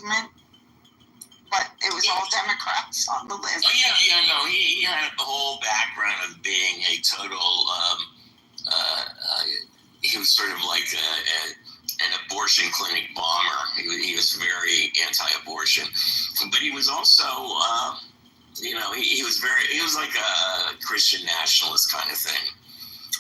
movement, but it was all Democrats on the list. Oh, no, he had the whole background of being a total, he was sort of like an abortion clinic bomber. He was very anti-abortion, but he was also, he was like a Christian nationalist kind of thing.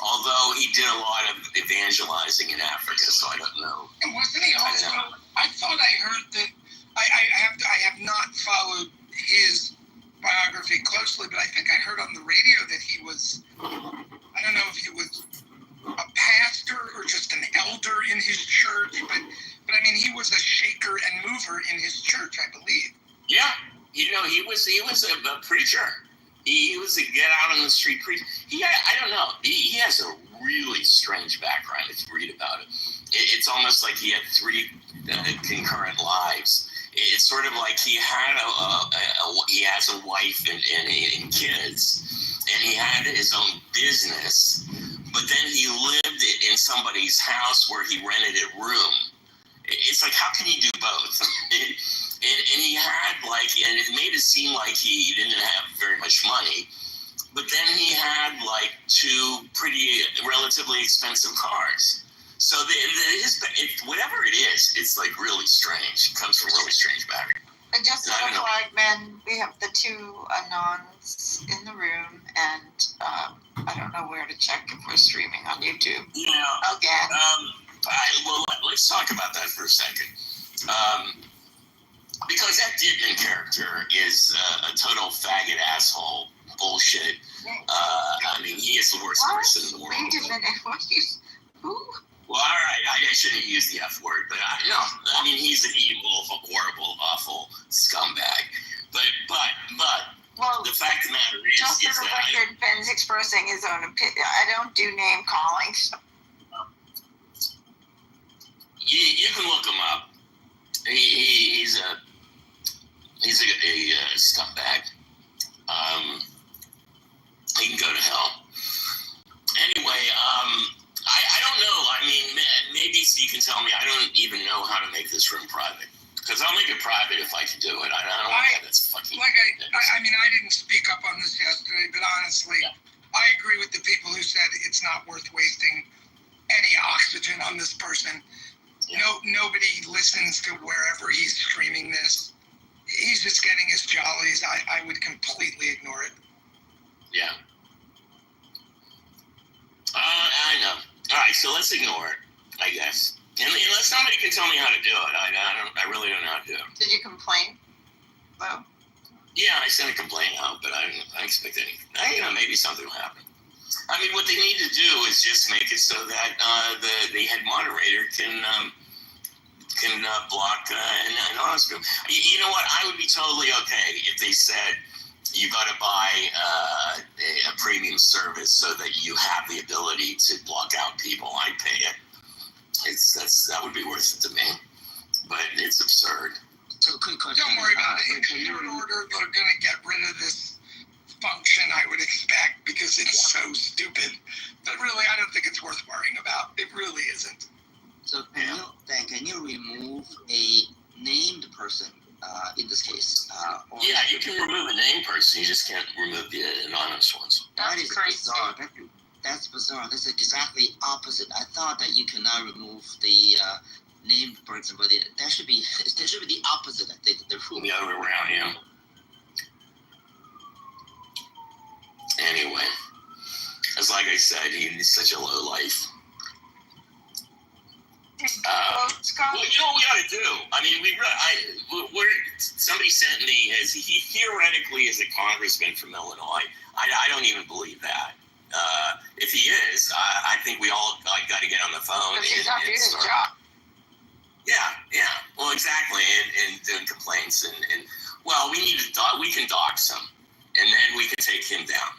Although he did a lot of evangelizing in Africa, so I don't know. And wasn't he also? I thought I heard that. I have not followed his biography closely, but I think I heard on the radio that he was. I don't know if he was a pastor or just an elder in his church, but I mean he was a shaker and mover in his church, I believe. Yeah, he was a preacher. He was a get out on the street preacher. I don't know. He has a really strange background if you read about it. It's almost like he had three concurrent lives. It's sort of like he has a wife and kids, and he had his own business, but then he lived in somebody's house where he rented a room. It's like, how can you do both? And he had and it made it seem like he didn't have very much money, but then he had two pretty relatively expensive cars. So whatever it is, it's really strange. It comes from really strange background. And just for the flagmen, we have the two anons in the room, and I don't know where to check if we're streaming on YouTube. Yeah. Again. Well, let's talk about that for a second. Because that Dittman character is a total faggot asshole bullshit. I mean, he is the worst person in the world. Wait a minute. Who? Well, all right, I shouldn't use the F word, but I mean, he's an evil, horrible, awful scumbag. But well, the fact of the matter is, just for the record, Ben's expressing his own opinion. I don't do name calling. So. You can look him up. He's a scumbag. He can go to hell. Anyway, I don't know. I mean, maybe you can tell me. I don't even know how to make this room private. Because I'll make it private if I can do it. I don't know. That's fucking... I mean, I didn't speak up on this yesterday, but honestly, I agree with the people who said it's not worth wasting any oxygen on this person. Yeah. Nobody listens to wherever he's streaming this. He's just getting his jollies. I would completely ignore it. Yeah. I know. All right, so let's ignore it, I guess. Unless somebody can tell me how to do it. I really don't know how to do it. Did you complain, though? Yeah, I sent a complaint out, but I didn't expect anything. Maybe something will happen. I mean, what they need to do is just make it so that the head moderator can block an honest group. You know what? I would be totally okay if they said you got to buy a premium service so that you have the ability to block out people. I'd pay it. That would be worth it to me. But it's absurd. So don't worry about it. In short order, they're going to get rid of this function, I would expect, because it's so stupid. But really, I don't think it's worth worrying about. It really isn't. So can you remove a named person in this case? Yeah, you can remove a named person. You just can't remove the anonymous ones. That is bizarre. That's bizarre. That's exactly opposite. I thought that you cannot remove the named person, but that should be the opposite. I think the rule. The other way around, yeah. Anyway, as like I said, he's such a low life. Well, you know what we ought to do? I mean, somebody sent me he theoretically is a congressman from Illinois. I don't even believe that. If he is, I think we all got to get on the phone. Because he's not doing his job. Yeah. Well, exactly, and doing complaints and well, we can dox him, and then we can take him down.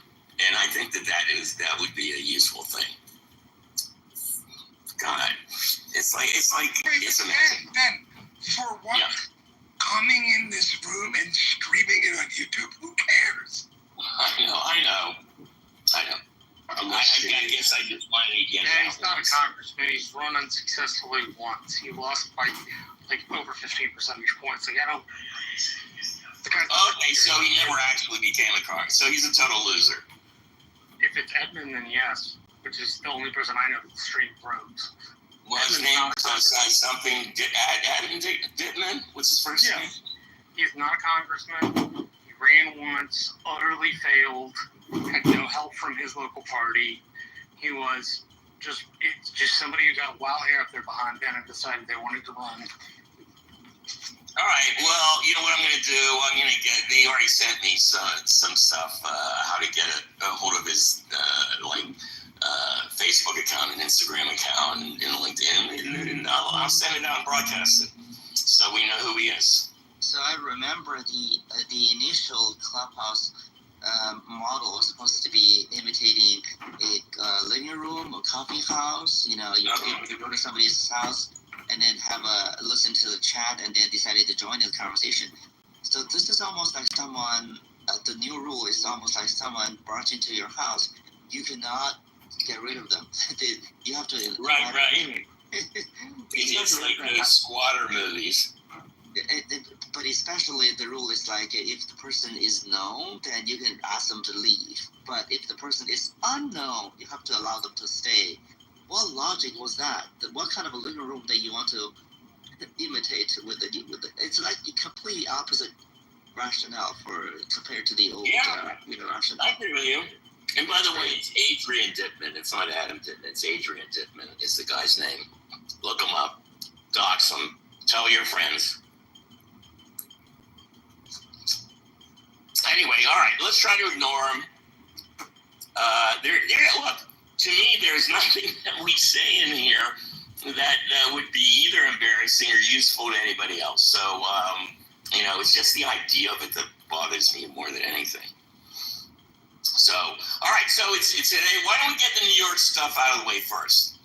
And I think that would be a useful thing. God, it's amazing. Ben, for what? Coming in this room and streaming it on YouTube, who cares? I know. I guess I just wanted to get it out. He's not a congressman. He's run unsuccessfully once. He lost by like over 15 percentage points. Like, I don't. The guy's Okay, so he never actually became a Congressman. So he's a total loser. If it's Edmund, then yes, which is the only person I know that's straight roads. Well, his name was something. Adam Dittman? What's his first name? He's not a congressman. He ran once, utterly failed, had no help from his local party. He was just somebody who got wild hair up there behind Ben and decided they wanted to run. All right. Well, you know what I'm going to do? I'm going to get. They already sent me some stuff. How to get a hold of his Facebook account and Instagram account and LinkedIn, and I'll send it out and broadcast it, so we know who he is. So I remember the initial Clubhouse model was supposed to be imitating a living room or coffee house. You know, you go to somebody's house and then have a listen to the chat and then decided to join the conversation. So this is almost like someone, the new rule is almost like someone barged into your house. You cannot get rid of them. You have to... Right. It's like the squatter movies. But especially the rule is like, if the person is known, then you can ask them to leave. But if the person is unknown, you have to allow them to stay. What logic was that? What kind of a living room that you want to imitate with the it's like the completely opposite rationale compared to the old rationale. I agree with you. And by the way, it's Adrian Dittman. It's not Adam Dittman. It's Adrian Dittman is the guy's name. Look him up. Dox him. Tell your friends. Anyway, all right. Let's try to ignore him. Look, to me, there's nothing that we say in here that would be either embarrassing or useful to anybody else. So, it's just the idea of it that bothers me more than anything. So, all right, so it's today. Why don't we get the New York stuff out of the way first?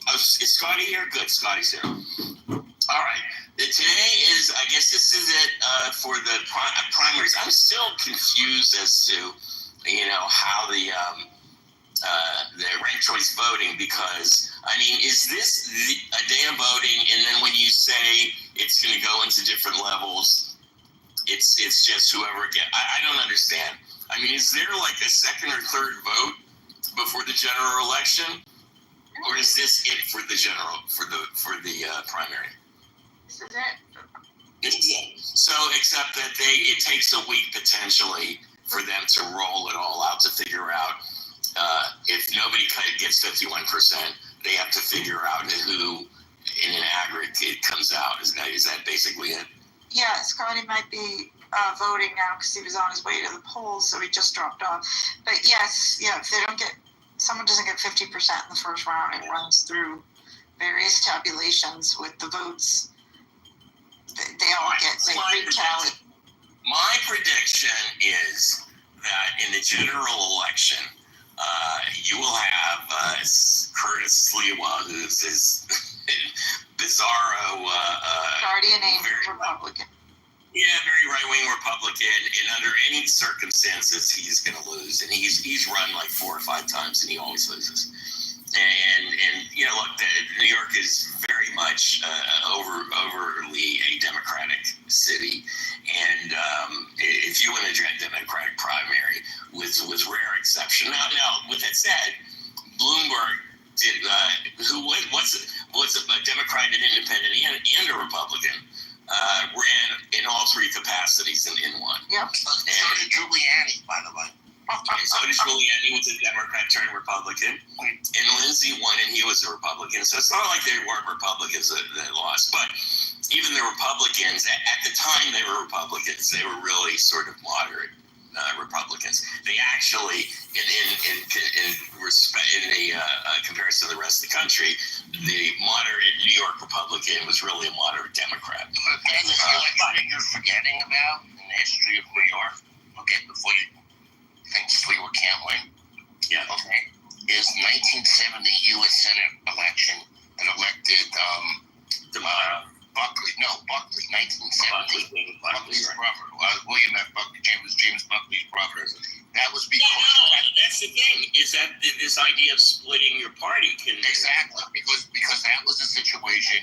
Oh, is Scotty here? Good, Scotty's here. All right, today is, I guess this is it for the primaries. I'm still confused as to, how the ranked choice voting, because, is this a day of voting, and then when you say it's going to go into different levels, it's just whoever I don't understand. Is there like a second or third vote before the general election, or is this it for the primary? This is it. This is it. So, except that it takes a week potentially for them to roll it all out to figure out if nobody gets 51%, they have to figure out who in an aggregate comes out. Is that basically it? Yeah, Scotty might be voting now because he was on his way to the polls, so he just dropped off. But yes, if someone doesn't get 50% in the first round, it runs through various tabulations with the votes. They all get retallied. My prediction is that in the general election, you will have Curtis Sliwa, who's this bizarro guardian angel Republican. Yeah, very right-wing Republican, and under any circumstances, he's going to lose. And he's run like 4 or 5 times, and he always loses. And look, New York is very much overly a Democratic city. And if you win a Democratic primary, with rare exception. Now, with that said, Bloomberg did what's a Democrat, an independent, and a Republican. Ran in all 3 capacities in one. Yep. So did Giuliani, by the way. And so did Giuliani, was a Democrat turned Republican. And Lindsey won, and he was a Republican. So it's not like they weren't Republicans that lost. But even the Republicans, at the time they were Republicans, they were really sort of moderate Republicans. They actually, in comparison to the rest of the country, the moderate New York Republican was really a moderate Democrat. But then the thing you're forgetting about in the history of New York, okay, before you think Sliwa can't win, is 1970 U.S. Senate election that elected Buckley, 1970. Buckley's brother, William F. Buckley, James Buckley's brother. That was because that's the thing. Is that this idea of splitting your party can exactly because that was the situation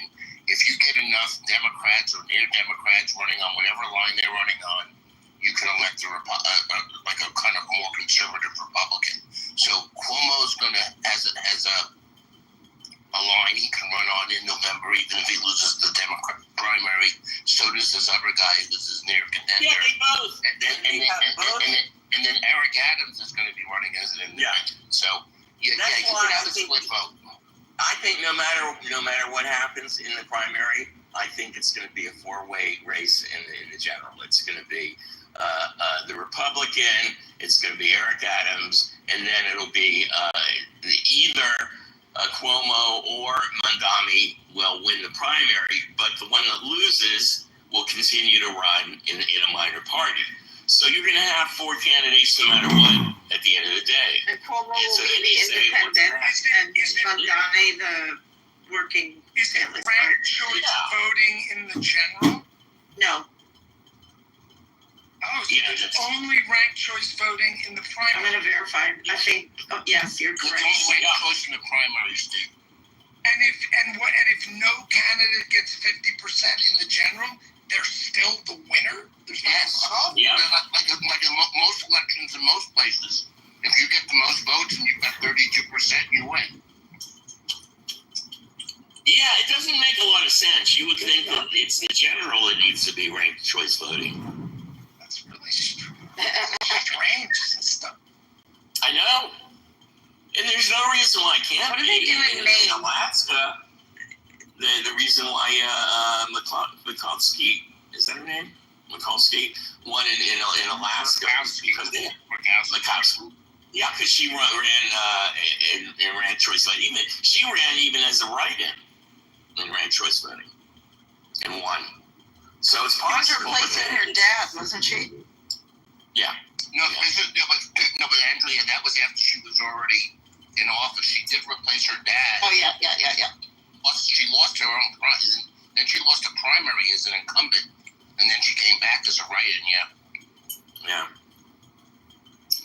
if you get enough Democrats or near Democrats running on whatever line they're running on, you can elect like a kind of more conservative Republican. So Cuomo's has a line he can run on in November, even if he loses the Democrat primary. So does this other guy who's his near contender. Yeah, they both. And then Eric Adams is going to be running as an independent. So you could have a split vote. I think no matter what happens in the primary, I think it's going to be a four-way race in the general. It's going to be the Republican, it's going to be Eric Adams, and then it'll be either Cuomo or Mondami will win the primary, but the one that loses will continue to run in a minor party. So you're going to have four candidates no matter what at the end of the day. And Cuomo will be the independent, and Mondani the working. Is it ranked choice voting in the general? No. Oh, so it's only ranked choice voting in the I'm primary. going to verify. I think. Oh, yes, you're It's correct. only ranked choice in the primary, Steve. And if no candidate gets 50% in the general, they're still the winner. There's no problem. Yeah. Like in most elections in most places, if you get the most votes and you've got 32%, you win. Yeah, it doesn't make a lot of sense. You would think that it's the general that needs to be ranked choice voting. That's really strange system. I know. And there's no reason why it can't What be. do they do in Maine? Alaska, the reason why Mikulski, is that her name? Mikulski won in Alaska was because they Mikulski. Yeah, because she ran choice voting. She ran even as a write-in and ran choice voting and won. So it's possible. Replacing her dad, wasn't she? Yeah. No, but Andrea, that was after she was already in office. She did replace her dad. Oh yeah. She lost her own prize, then she lost a primary as an incumbent, and then she came back as a write-in. Yeah.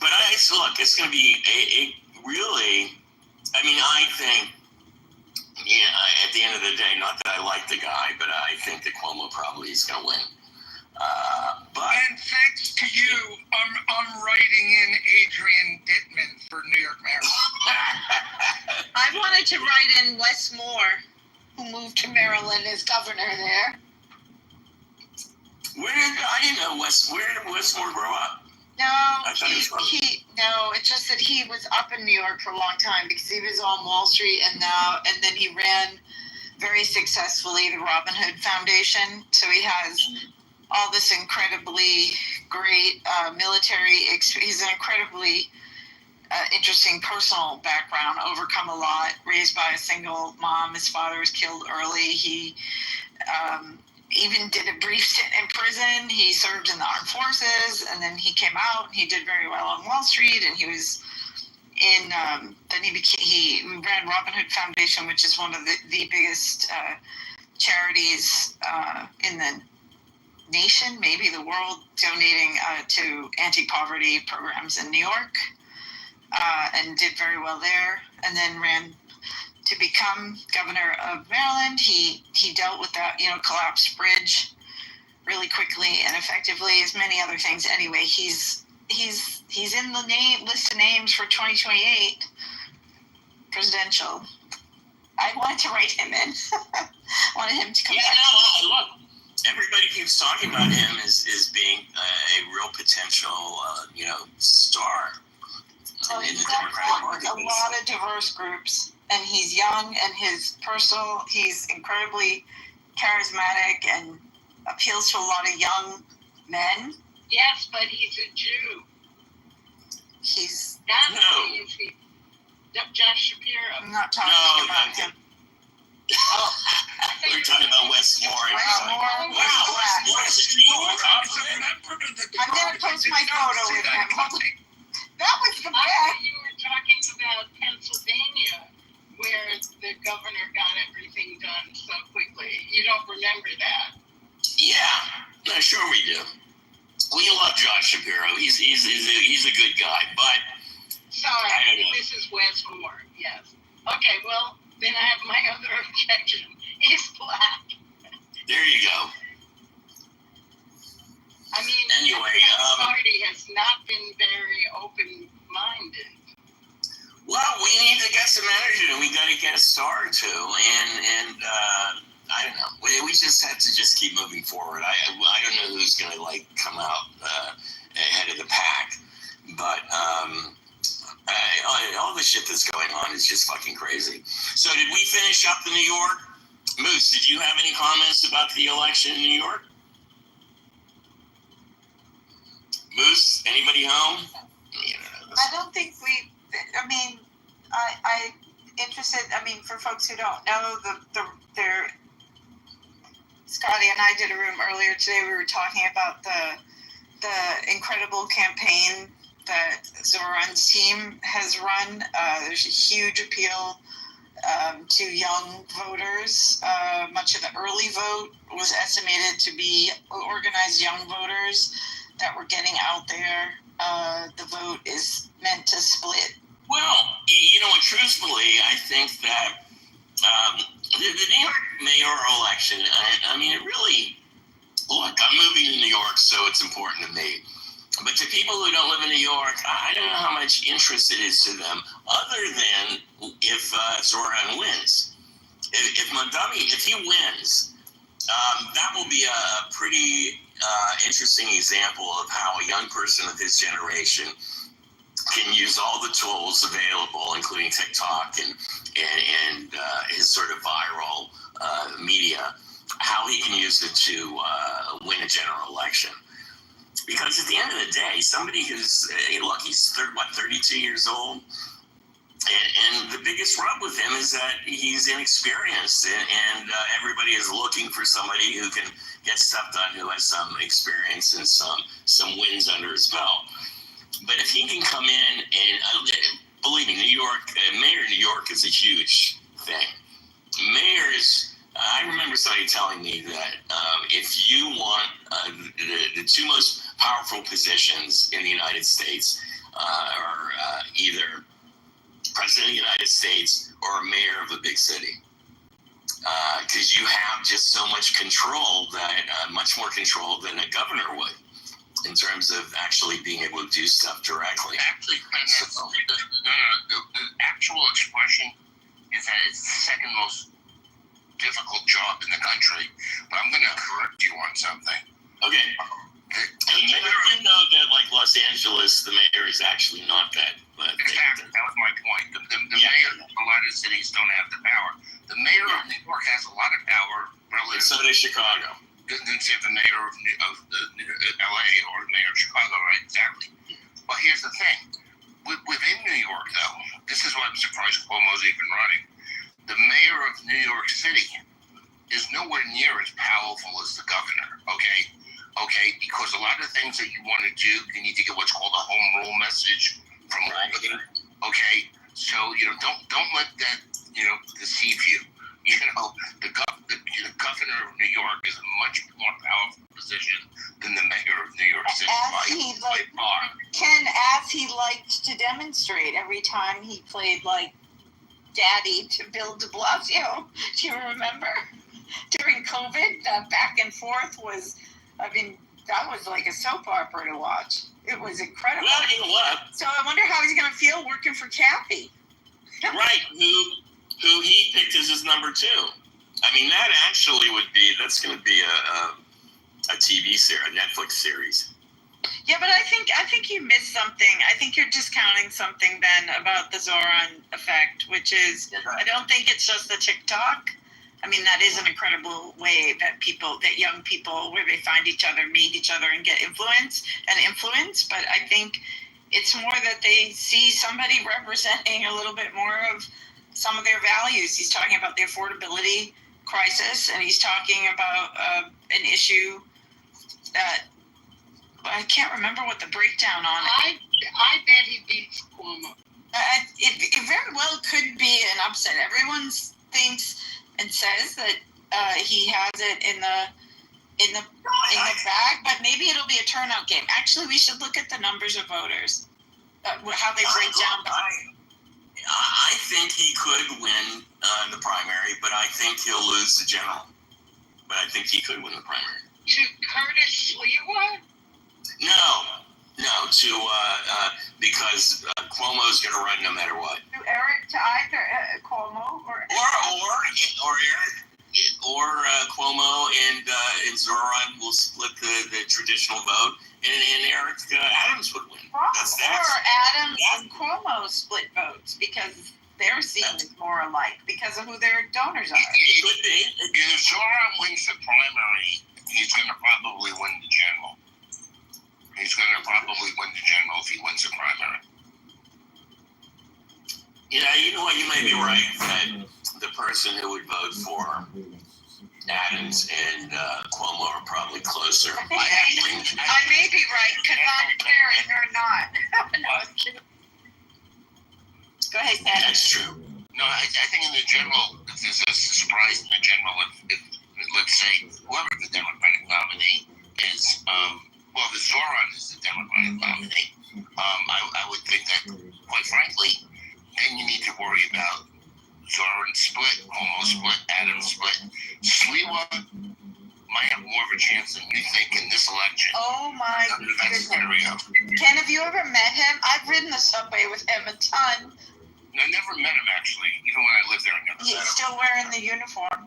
But look, it's going to be a really. I mean, I think. At the end of the day, not that I like the guy, but I think that Cuomo probably is going to win. And thanks to you, I'm writing in Adrian Dittman for New York Maryland. I wanted to write in Wes Moore, who moved to Maryland as governor there. I didn't know where did Wes Moore grow up? No, it's just that he was up in New York for a long time because he was on Wall Street and then he ran very successfully the Robin Hood Foundation. So he has all this incredibly great military he's an incredibly interesting personal background, overcome a lot, raised by a single mom. His father was killed early. He even did a brief stint in prison. He served in the armed forces, and then he came out and he did very well on Wall Street, and he was in he ran Robin Hood Foundation, which is one of the biggest charities in the nation, maybe the world, donating to anti-poverty programs in New York, and did very well there, and then ran to become governor of Maryland. He dealt with that, collapsed bridge really quickly and effectively, as many other things. Anyway, he's in the list of names for 2028 presidential. I wanted to write him in. Wanted him to come back. Look, everybody keeps talking about him as being a real potential, star. So he's got a lot of diverse groups, and he's young, and he's incredibly charismatic and appeals to a lot of young men. Yes, but he's a Jew. That's who is he? Josh Shapiro. I'm not talking about him. We're talking about Wes Moore. Wes Moore is I'm going to post my photo with him. That was the I best. thought you were talking about Pennsylvania, where the governor got everything done so quickly. You don't remember that? Yeah, no, sure we do. We love Josh Shapiro. He's a good guy, but sorry, this is Wes Moore. Yes. Okay, well then I have my other objection. He's black. There you go. I mean, Anyway, the party has not been very open-minded. Well, we need to get some energy, and we got to get a star or two, and I don't know. We just have to just keep moving forward. I don't know who's going to like come out ahead of the pack, but all the shit that's going on is just fucking crazy. So, did we finish up the New York? Moose, did you have any comments about the election in New York? Moose, anybody home? I don't think we. I mean, I interested. I mean, for folks who don't know, their Scotty and I did a room earlier today. We were talking about the incredible campaign that Zoran's team has run. There's a huge appeal to young voters. Much of the early vote was estimated to be organized young voters that were getting out there. The vote is meant to split. Well, truthfully, I think that the New York mayoral election, I mean, it really, look, I'm moving to New York, so it's important to me. But to people who don't live in New York, I don't know how much interest it is to them, other than if Zoran wins. If he wins, that will be a pretty interesting example of how a young person of his generation can use all the tools available, including TikTok and his sort of viral media, how he can use it to win a general election. Because at the end of the day, somebody who's, look, he's 32 years old, and the biggest rub with him is that he's inexperienced, and everybody is looking for somebody who can get stuff done, who has some experience and some wins under his belt. But if he can come in and, believe me, New York, mayor of New York is a huge thing. Mayors, I remember somebody telling me that if you want the two most powerful positions in the United States are either president of the United States or a mayor of a big city. Because you have just so much control that, much more control than a governor would, in terms of actually being able to do stuff directly. Actually, the actual expression is that it's the second most difficult job in the country. But I'm going to correct you on something. Okay. You know that, like Los Angeles, the mayor is actually not that. Exactly. That was my point. The mayor of a lot of cities don't have the power. The mayor of New York has a lot of power relative. So does Chicago. Than say the mayor of LA or the mayor of Chicago, right? Exactly. But here's the thing. Within New York, though, this is why I'm surprised Cuomo's even running. The mayor of New York City is nowhere near as powerful as the governor, okay? Because a lot of things that you want to do, you need to get what's called a home rule message from Albany, okay? So, don't let that, deceive you. The governor of New York is a much more powerful position than the mayor of New York City by far. Ken, as he liked to demonstrate every time he played like daddy to Bill de Blasio. Do you remember? During COVID, back and forth was, that was like a soap opera to watch. It was incredible. Well, you know what? So I wonder how he's going to feel working for Kathy. Right, who he picked as his number two. I mean, that's going to be a TV series, a Netflix series. Yeah, but I think you missed something. I think you're discounting something then about the Zoran effect, which is, I don't think it's just the TikTok. I mean, that is an incredible way that young people, where they find each other, meet each other, and get influence. But I think it's more that they see somebody representing a little bit more of some of their values. He's talking about the affordability crisis, and he's talking about an issue that I can't remember what the breakdown on it. I bet he beats Cuomo. It very well could be an upset. Everyone thinks and says that he has it in the bag, but maybe it'll be a turnout game. Actually, we should look at the numbers of voters, how they break down. I think he could win the primary, but I think he'll lose the general. but I think he could win the primary. To Curtis Sliwa? No, because Cuomo's going to run no matter what. To Eric, to either Cuomo or Eric, or Cuomo and Zoran will split the traditional vote, and Eric Adams would win. That's or Adams and Cuomo split votes because their seat is more alike because of who their donors are. It could be. If Zoran wins the primary, he's going to probably win the general. He's going to probably win the general if he wins the primary. Yeah, you know what? You may be right that the person who would vote for Adams and Cuomo are probably closer. I may be right because I'm caring or not. No, I'm kidding. Go ahead, Ted. That's true. No, I think in the general, if there's a surprise in the general, if let's say whoever the Democratic nominee is, the Zoran is the Democratic nominee. I would think that, quite frankly, then you need to worry about Zoran split, Cuomo split, Adams split. Sliwa might have more of a chance than you think in this election. Oh my goodness. Ken, have you ever met him? I've ridden the subway with him a ton. I never met him, actually. Even when I lived there, I never met him. He's still wearing the uniform.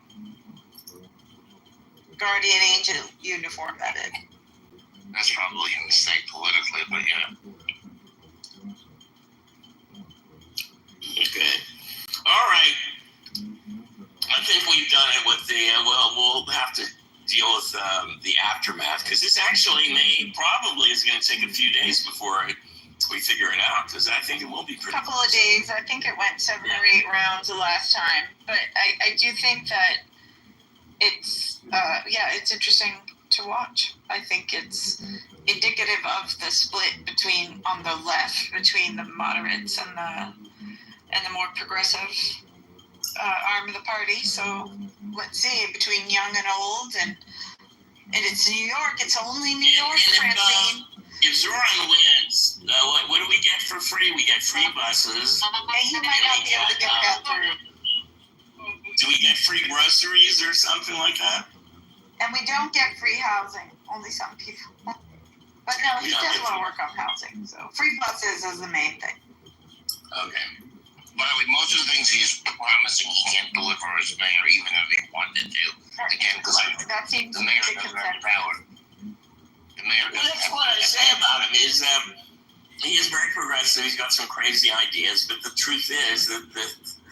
Guardian Angel uniform, that is. That's probably a mistake politically, but yeah. Okay. All right. I think we've done it with the, we'll have to deal with the aftermath, because this actually probably is going to take a few days before we figure it out, because I think it will be pretty couple of days. I think it went 7 or 8 rounds the last time, but I do think that it's it's interesting to watch. I think it's indicative of the split on the left between the moderates and the more progressive arm of the party. So let's see, between young and old, and it's New York. It's only New York, Francine. If Zoran wins, what do we get for free? We get free buses. Hey, you might not be able to get that through. Do we get free groceries or something like that? And we don't get free housing. Only some people. But no, he does want to work on housing. So free buses is the main thing. Okay. By the way, most of the things he's promising he can't deliver as mayor, even if he wanted to. Again, because that seems the mayor doesn't have power. The mayor doesn't That's what I say about him is that he is very progressive. He's got some crazy ideas, but the truth is that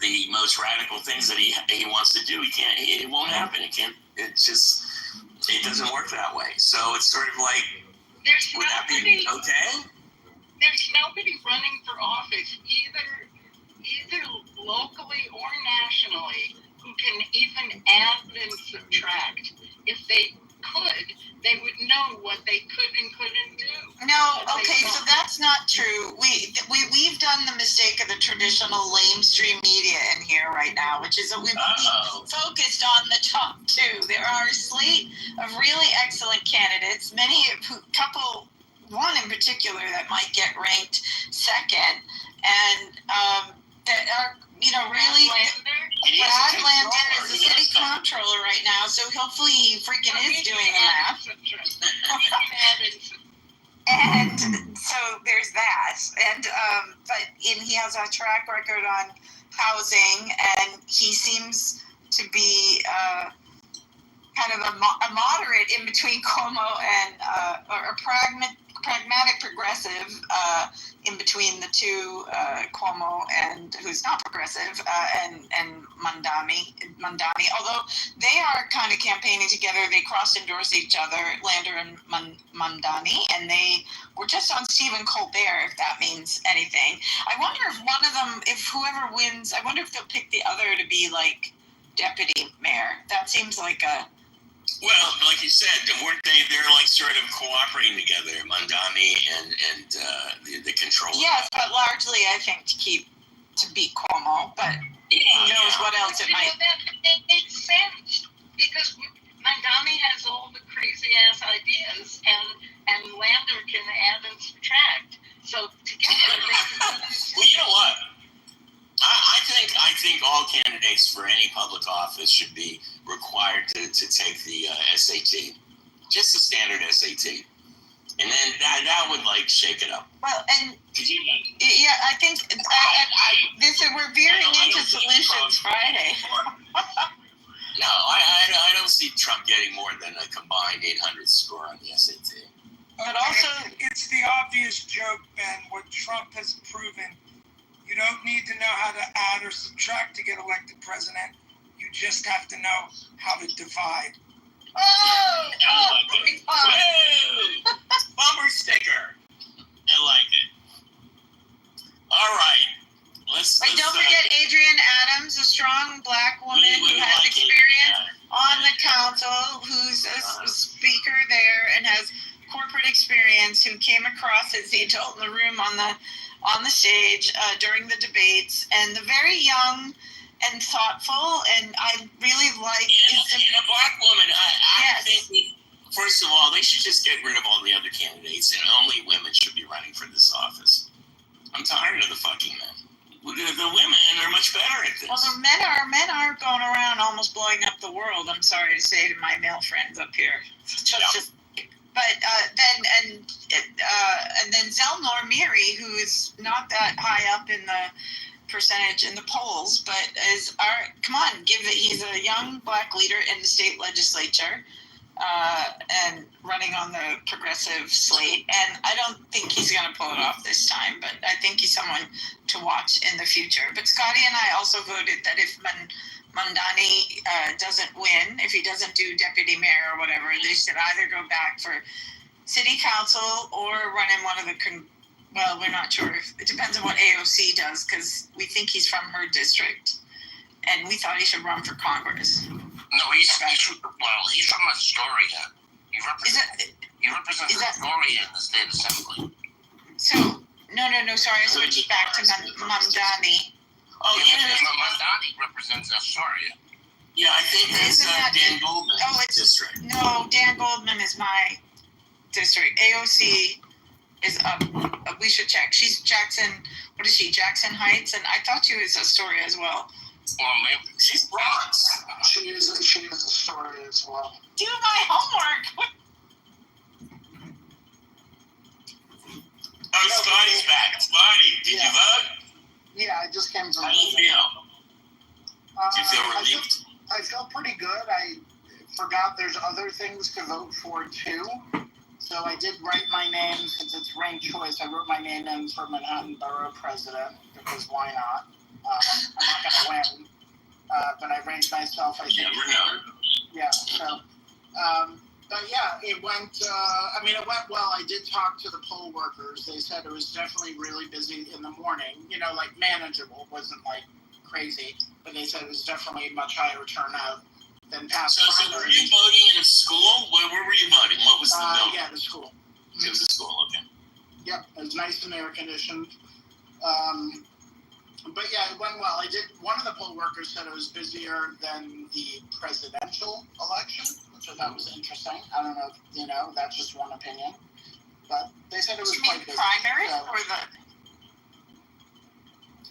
the most radical things that he wants to do, it won't happen. It doesn't work that way. So it's sort of like, would that be okay? There's nobody running for office, either locally or nationally, who can even add and subtract. If they could, they would know what they could and couldn't do. No, okay, so that's not true. We've done the mistake of the traditional lamestream media in here right now, which is that we've focused on the top 2. There are a slate of really excellent candidates, one in particular that might get ranked second, and that are, really. Brad Landon is the city comptroller right now, so hopefully he freaking is doing the math. And so there's that, but he has a track record on housing, and he seems to be kind of a moderate in between Cuomo and a pragmatic progressive in between the two, Cuomo and who's not progressive, and Mandani. Although they are kind of campaigning together, they cross-endorse each other, Lander and Mandani, and they were just on Stephen Colbert, if that means anything. I wonder if whoever wins, I wonder if they'll pick the other to be like deputy mayor. That seems like a. Well, like you said, weren't they? They're like sort of cooperating together, Mandani and the controller. Yes, but largely, I think to beat Cuomo. But who knows what else it might. That makes sense because Mandani has all the crazy ass ideas, and Lander can add and subtract. So together, well, you know what? I think all candidates for any public office should be required required to take the SAT, just the standard SAT, and then that would like shake it up. Well, and You, yeah, I think we're veering into Solutions Friday. No, I don't see Trump getting more than a combined 800 score on the SAT. But also, it's the obvious joke, Ben. What Trump has proven, you don't need to know how to add or subtract to get elected president. You just have to know how to divide. oh my God. Whoa! Bumper sticker. I like it. All right. Let's Don't forget Adrienne Adams, a strong black woman we who has like experience on the council, who's a speaker there and has corporate experience, who came across as the adult in the room on the stage during the debates, and the very young and thoughtful, and I really like. And a black woman. I Yes. think, first of all, they should just get rid of all the other candidates, and only women should be running for this office. I'm tired of the fucking men. The women are much better at this. Well, the men are going around almost blowing up the world. I'm sorry to say to my male friends up here. But then Zelnor Miri, who is not that high up in the percentage in the polls, but he's a young black leader in the state legislature, and running on the progressive slate. And I don't think he's going to pull it off this time, but I think he's someone to watch in the future. But Scotty and I also voted that if Mandani doesn't win, if he doesn't do deputy mayor or whatever, they should either go back for city council or run in one of the well, we're not sure. It depends on what AOC does, because we think he's from her district, and we thought he should run for Congress. No, he's from Astoria. He represents Astoria in the state assembly. So, no, sorry, I switched back to Mamdani. Oh, yeah. Mandani represents Astoria. Yeah, I think that's Dan Goldman. Oh, it's district. No, Dan Goldman is my district. AOC is up. We should check. She's Jackson. What is she? Jackson Heights, and I thought she was Astoria as well. Well, maybe She's Bronx. She is Astoria as well. Do my homework. Oh, Scotty's back. Scotty, did you vote? Yeah, I just came from. How do you feel? Do you feel relieved? I feel pretty good. I forgot there's other things to vote for too. So I did write my name, since it's ranked choice. I wrote my name in for Manhattan Borough President, because why not? I'm not going to win. But I ranked myself, I think. Never know. Yeah, so. But yeah, it went well. I did talk to the poll workers. They said it was definitely really busy in the morning, like manageable. It wasn't like crazy, but they said it was definitely much higher turnout than past. So were you voting in a school? Where were you voting? What was the building? Yeah, the school. It was a school, okay. Yep, it was nice and air conditioned. But yeah, it went well. One of the poll workers said it was busier than the presidential election, which I thought was interesting. I don't know, that's just one opinion. But they said it was quite busy. Primary or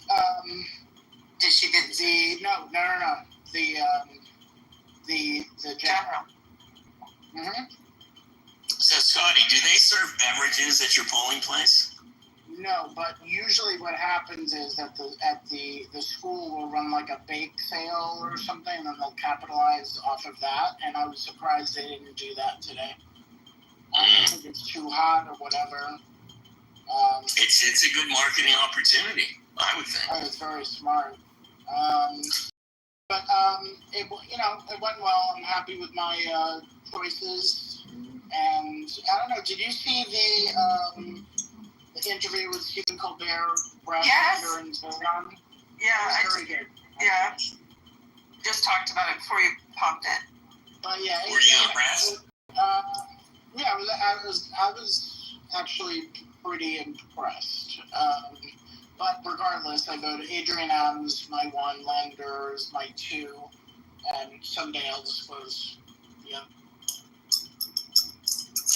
the? Did she get No. The general. Mm-hmm. So, Scotty, do they serve beverages at your polling place? No, but usually what happens is that the school will run like a bake sale or something, and then they'll capitalize off of that. And I was surprised they didn't do that today. I don't think it's too hot or whatever. It's a good marketing opportunity, I would think. It's very smart. It went well. I'm happy with my choices. And I don't know. Did you see the interview with Stephen Colbert? Yes. During Zoran? Yeah, Very good. Yeah. Just talked about it before you popped in. But yeah. Were you impressed? Yeah, I was actually pretty impressed. But regardless, I voted Adrienne Adams, my one, Landers, my two, and someday I'll disclose. Yeah.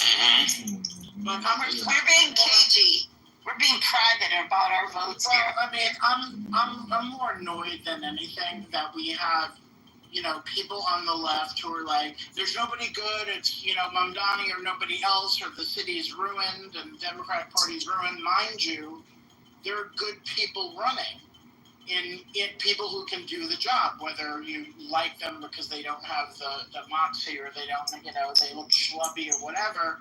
Mm-hmm. But We're being cagey. We're being private about our votes here. Well, I mean, I'm more annoyed than anything that we have people on the left who are like, there's nobody good, it's, Mamdani or nobody else, or the city's ruined and the Democratic Party's ruined. Mind you, there are good people running. In people who can do the job, whether you like them because they don't have the moxie or they don't, they look schlubby or whatever.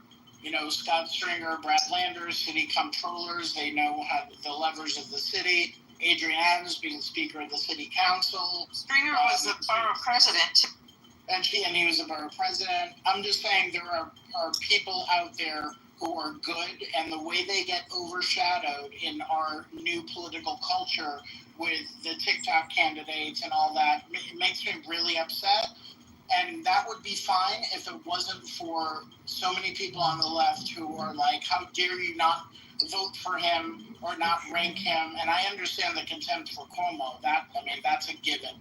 Scott Stringer, Brad Landers, city comptrollers, they know how the levers of the city. Adrienne Adams being Speaker of the City Council. Stringer was the borough president. And he was a borough president. I'm just saying there are people out there who are good, and the way they get overshadowed in our new political culture with the TikTok candidates and all that, it makes me really upset. And that would be fine if it wasn't for so many people on the left who are like, how dare you not vote for him or not rank him? And I understand the contempt for Cuomo. That's a given.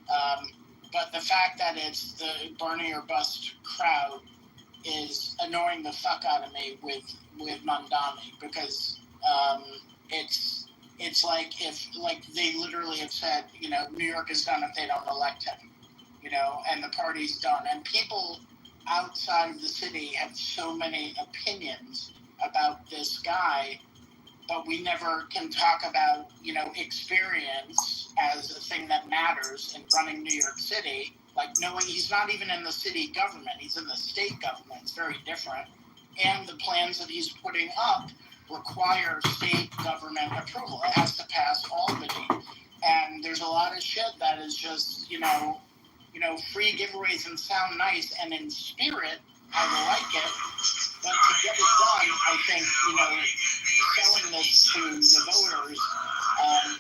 But the fact that it's the Bernie or bust crowd is annoying the fuck out of me with Mamdani, because it's like if they literally have said, New York is done if they don't elect him, and the party's done. And people outside of the city have so many opinions about this guy, but we never can talk about, experience as a thing that matters in running New York City. Like knowing he's not even in the city government, he's in the state government. It's very different. And the plans that he's putting up require state government approval. It has to pass Albany. And there's a lot of shit that is just, free giveaways and sound nice, and in spirit, I will like it. But to get it done, I think, selling this to the voters,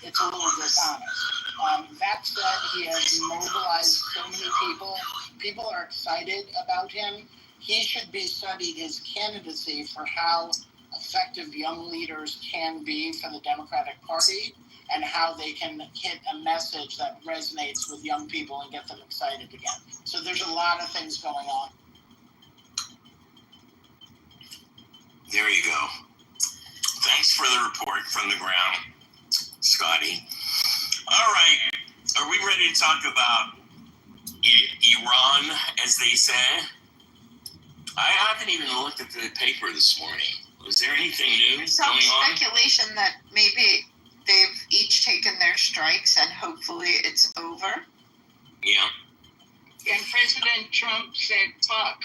it's a little dishonest. That said, he has mobilized so many people. People are excited about him. He should be studied, his candidacy, for how effective young leaders can be for the Democratic Party and how they can hit a message that resonates with young people and get them excited again. So there's a lot of things going on. There you go. Thanks for the report from the ground, Scotty. All right. Are we ready to talk about Iran, as they say? I haven't even looked at the paper this morning. Was there anything new There's some going on? speculation that maybe they've each taken their strikes and hopefully it's over. Yeah. And President Trump said fuck.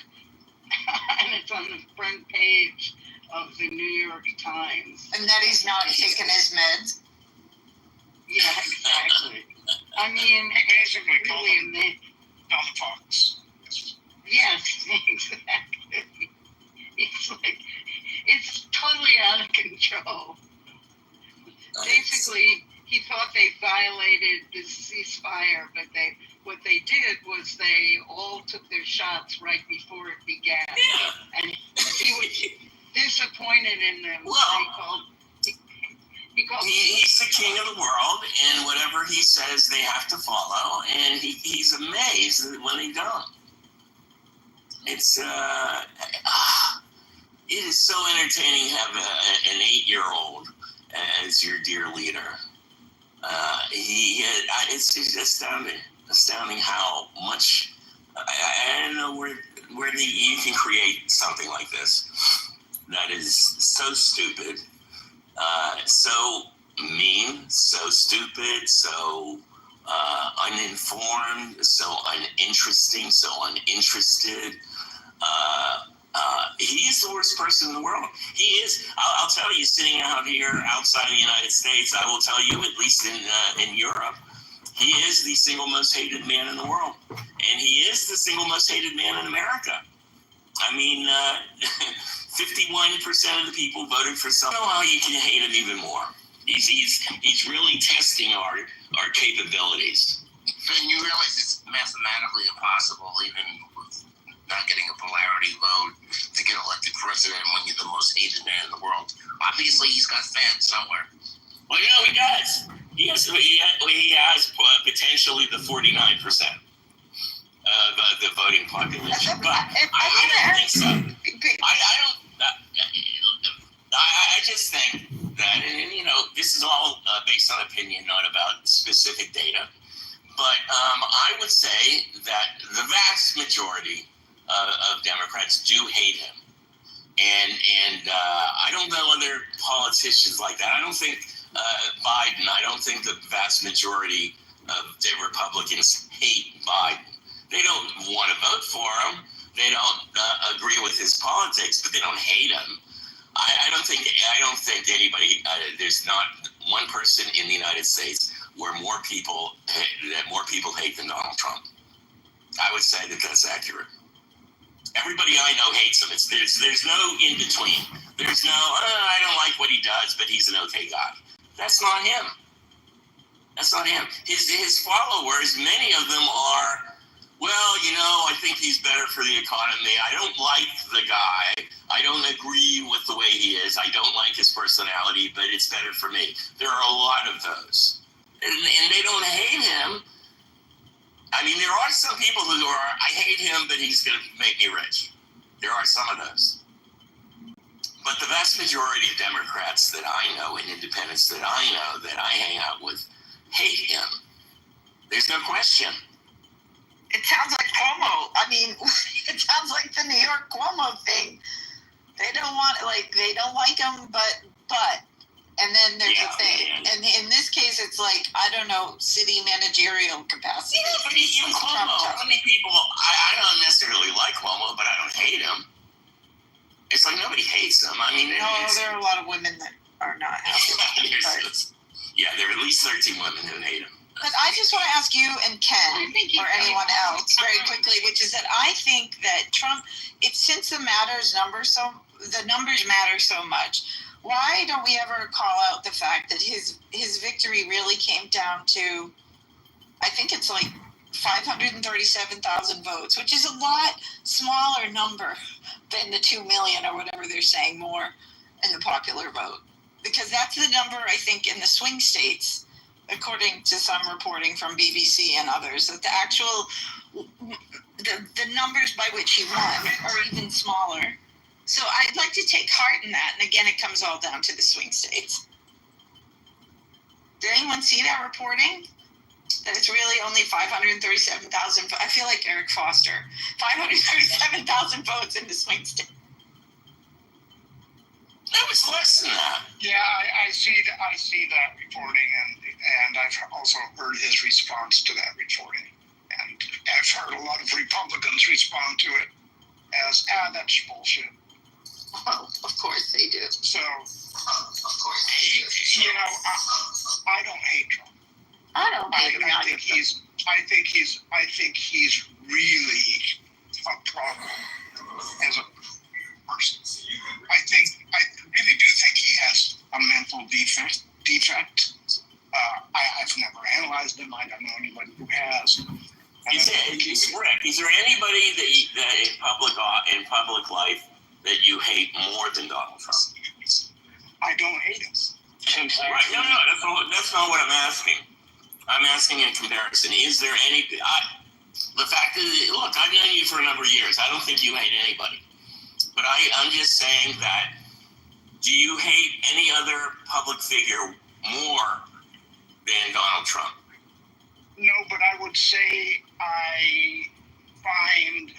And it's on the front page of the New York Times. And that he's not taking his meds. Yeah, exactly. I mean, Basically, really amazing. dumb fucks. Yes, exactly. It's like, it's totally out of control. Basically, he thought they violated the ceasefire, but what they did was they all took their shots right before it began. Yeah. And he was disappointed in them. Well, he called he's the king of the world, and whatever he says, they have to follow, and he's amazed when they don't. It's it is so entertaining to have an 8-year-old as your dear leader. It's just astounding how much I don't know where you can create something like this that is so stupid, so mean, so stupid, so uninformed, so uninteresting, so uninterested. He's the worst person in the world. He is. I'll tell you, sitting out here outside the United States, I will tell you, at least in Europe, he is the single most hated man in the world. And he is the single most hated man in America. I mean, 51% of the people voted for someone. I don't know how you can hate him even more. He's really testing our capabilities. And you realize it's mathematically impossible, even with not getting a polarity vote, to get elected president when you're the most hated man in the world. Obviously, he's got fans somewhere. Well, he does. He has potentially the 49% of the voting population, but I don't think so. I just think that, and this is all based on opinion, not about specific data. But I would say that the vast majority of Democrats do hate him. And I don't know other politicians like that. I don't think Biden, I don't think the vast majority of the Republicans hate Biden. They don't want to vote for him. They don't agree with his politics, but they don't hate him. I don't think anybody. There's not one person in the United States where more people hate than Donald Trump. I would say that that's accurate. Everybody I know hates him. There's no in between. There's no I don't like what he does, but he's an okay guy. That's not him. That's not him. His followers, many of them are, well, I think he's better for the economy. I don't like the guy. I don't agree with the way he is. I don't like his personality, but it's better for me. There are a lot of those. And they don't hate him. I mean, there are some people who are, I hate him, but he's going to make me rich. There are some of those. But the vast majority of Democrats that I know and independents that I know that I hang out with hate him. There's no question. It sounds like Cuomo. I mean, it sounds like the New York Cuomo thing. They don't like him, but, and then there's a thing. Yeah. And in this case, it's like, I don't know, city managerial capacity. Yeah, but even Cuomo, how many people, I don't necessarily like Cuomo, but I don't hate him. It's like nobody hates him. I mean, there are a lot of women that are not happy with him. Yeah, there are at least 13 women who hate him. But I just want to ask you and Ken or anyone else very quickly, which is that I think that Trump, since the numbers matter so much, why don't we ever call out the fact that his victory really came down to, I think it's like 537,000 votes, which is a lot smaller number than the 2 million or whatever they're saying more in the popular vote. Because that's the number, I think, in the swing states, according to some reporting from BBC and others, that the actual, the numbers by which he won are even smaller. So I'd like to take heart in that. And again, it comes all down to the swing states. Did anyone see that reporting? That it's really only 537,000. I feel like Eric Foster. 537,000 votes in the swing state. That was less than that. Yeah, I see that reporting, and I've also heard his response to that reporting, and I've heard a lot of Republicans respond to it as, that's bullshit. Well, of course they do. So, Of course they do. I don't hate Trump. I don't hate him. I think he's really a problem as a person. I really do think he has a mental defect. I've never analyzed him. I don't know anybody who has. He's correct. Is there anybody that in public life that you hate more than Donald Trump? I don't hate him. Right? No, that's not what I'm asking. I'm asking in comparison. Is there any? The fact is, look, I've known you for a number of years. I don't think you hate anybody. But I'm just saying that, do you hate any other public figure more than Donald Trump? No, but I would say I find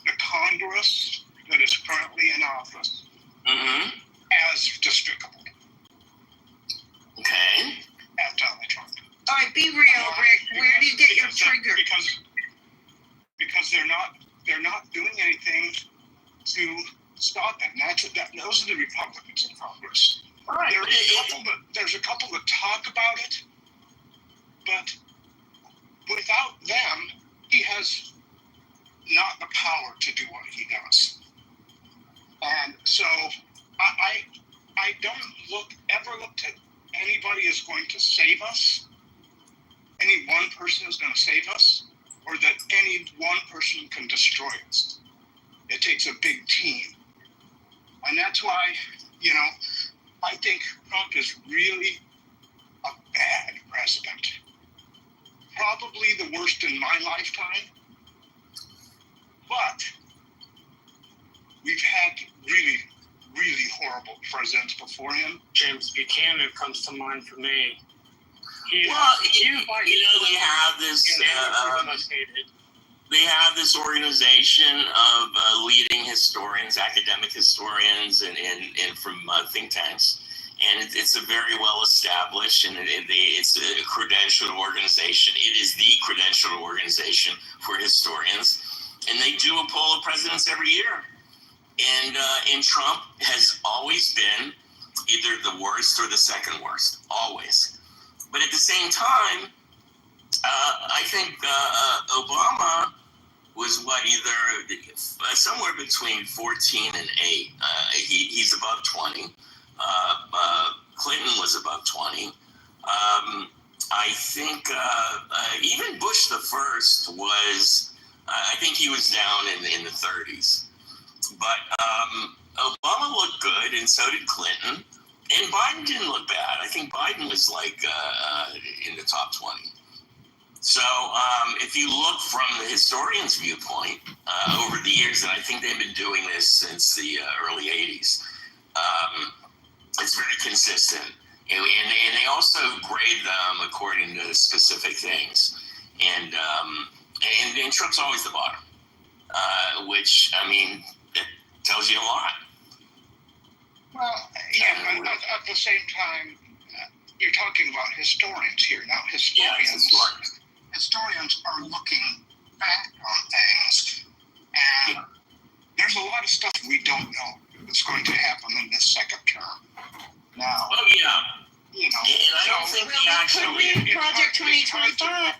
the Congress that is currently in office as despicable. Okay. As Donald Trump. All right, be real, Rick. Where do you get your trigger? Because they're not doing anything to stop them. Those are the Republicans in Congress. Right. There's a couple that talk about it, but without them, he has not the power to do what he does. And so I don't ever look to anybody is going to save us. Any one person is going to save us, or that any one person can destroy us. It takes a big team. And that's why, I think Trump is really a bad president. Probably the worst in my lifetime. But we've had really, really horrible presidents before him. James Buchanan comes to mind for me. Well, they have this. They have this organization of leading historians, academic historians, and from think tanks, and it's a very well established, and it's a credentialed organization. It is the credentialed organization for historians, and they do a poll of presidents every year. And Trump has always been either the worst or the second worst, always. But at the same time, I think Obama was either somewhere between 14 and 8. He's above 20. Clinton was above 20. I think even Bush the first was, I think he was down in the 30s. But Obama looked good, and so did Clinton. And Biden didn't look bad. I think Biden was in the top 20. So if you look from the historian's viewpoint over the years, and I think they've been doing this since the early 80s, it's very consistent. And they also grade them according to specific things. And Trump's always the bottom, which, I mean, it tells you a lot. Well, yeah, but at the same time, you're talking about historians here. Now, historians are looking back on things, and there's a lot of stuff we don't know that's going to happen in this second term. Now, oh yeah, and I don't think we actually Project 2025.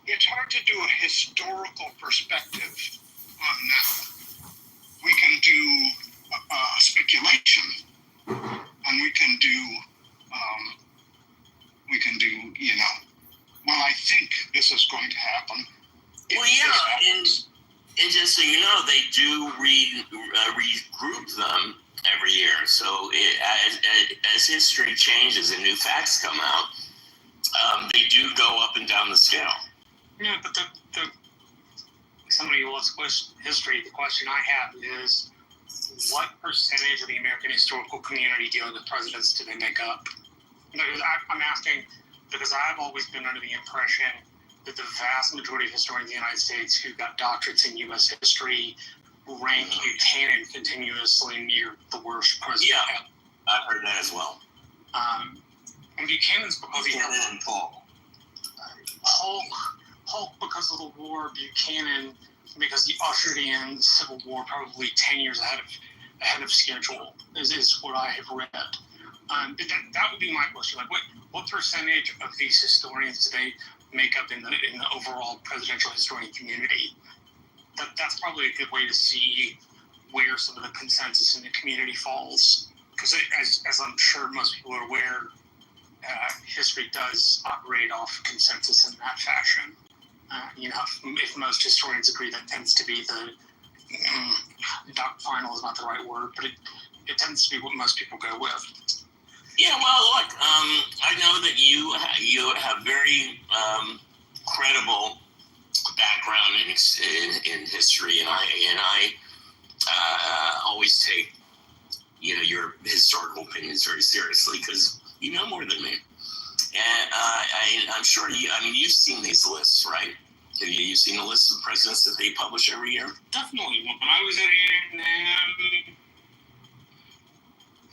It's hard to do a historical perspective on that. We can do speculation, and we can do, well, I think this is going to happen. Well, yeah, and just so you know, they do regroup them every year. So as history changes and new facts come out, they do go up and down the scale. Yeah, but somebody who loves history, the question I have is, what percentage of the American historical community dealing with presidents do they make up? I'm asking because I've always been under the impression that the vast majority of historians in the United States who got doctorates in U.S. history rank Buchanan continuously near the worst president. Yeah, I've heard that as well. And Buchanan's because Buchanan and Polk. Polk because of the war, Buchanan because he ushered in the Civil War probably 10 years ahead of schedule, is what I have read. But that would be my question. Like, what percentage of these historians do they make up in the overall presidential historian community? That's probably a good way to see where some of the consensus in the community falls. Because as I'm sure most people are aware, history does operate off consensus in that fashion. If most historians agree, that tends to be the doctrinal is not the right word, but it tends to be what most people go with. Yeah, well, look, I know that you have very credible background in history, and I always take your historical opinions very seriously because you know more than me. And I'm sure you've seen these lists, right? Have you seen the list of presidents that they publish every year? Definitely. When I was at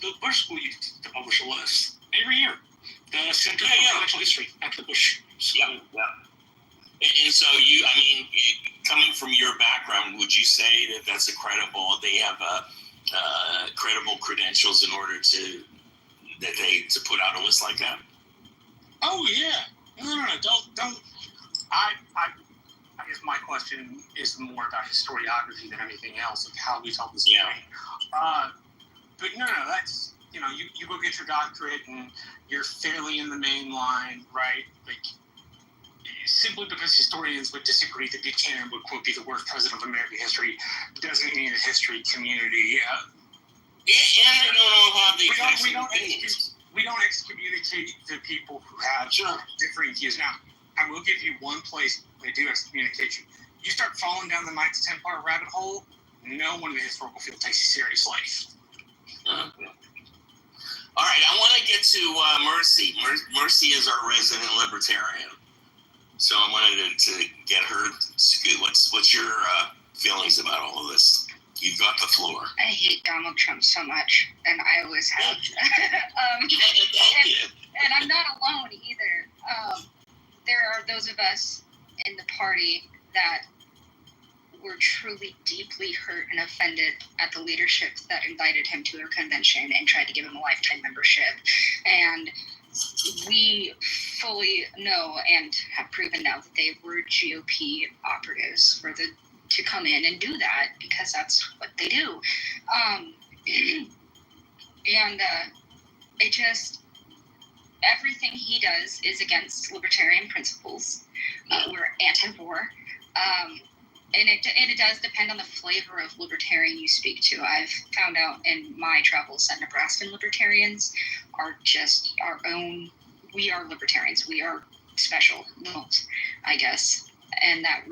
the Bush School used to publish a list every year. The Center for Presidential History at the Bush School. Yeah. And so coming from your background, would you say that that's they have credible credentials in order to put out a list like that? Oh yeah. No, don't. I guess my question is more about historiography than anything else, of how we tell the story. But no, that's, you go get your doctorate and you're fairly in the main line, right? Like, simply because historians would disagree that Buchanan would, quote, be the worst president of American history doesn't mean the history community. And they don't all have the we don't excommunicate the people who have differing views. Now, I will give you one place they do excommunicate you. You start falling down the Knights Templar rabbit hole, no one in the historical field takes you seriously. All right, I want to get get to Mercy. Mercy is our resident libertarian. So I wanted to get her. What's your feelings about all of this? You've got the floor. I hate Donald Trump so much, and I always have. And I'm not alone either. There are those of us in the party that were truly deeply hurt and offended at the leadership that invited him to their convention and tried to give him a lifetime membership. And we fully know and have proven now that they were GOP operatives to come in and do that, because that's what they do. It just, everything he does is against libertarian principles. We're anti-war. And it does depend on the flavor of libertarian you speak to. I've found out in my travels that Nebraskan libertarians are just our own. We are libertarians. We are special, I guess. And that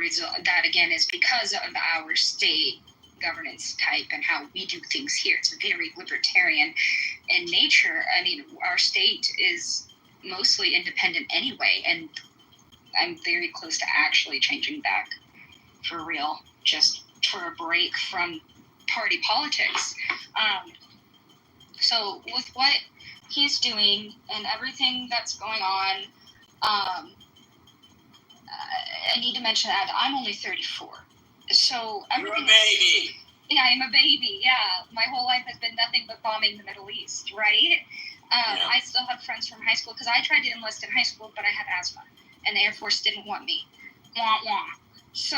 again is because of our state governance type and how we do things here. It's very libertarian in nature. I mean, our state is mostly independent anyway, and I'm very close to actually changing back for real, just for a break from party politics. So with what he's doing and everything that's going on, I need to mention that I'm only 34. So everything. You're a baby. Yeah, I'm a baby. Yeah, my whole life has been nothing but bombing the Middle East, right? I still have friends from high school because I tried to enlist in high school, but I had asthma, and the Air Force didn't want me. Wah wah. So,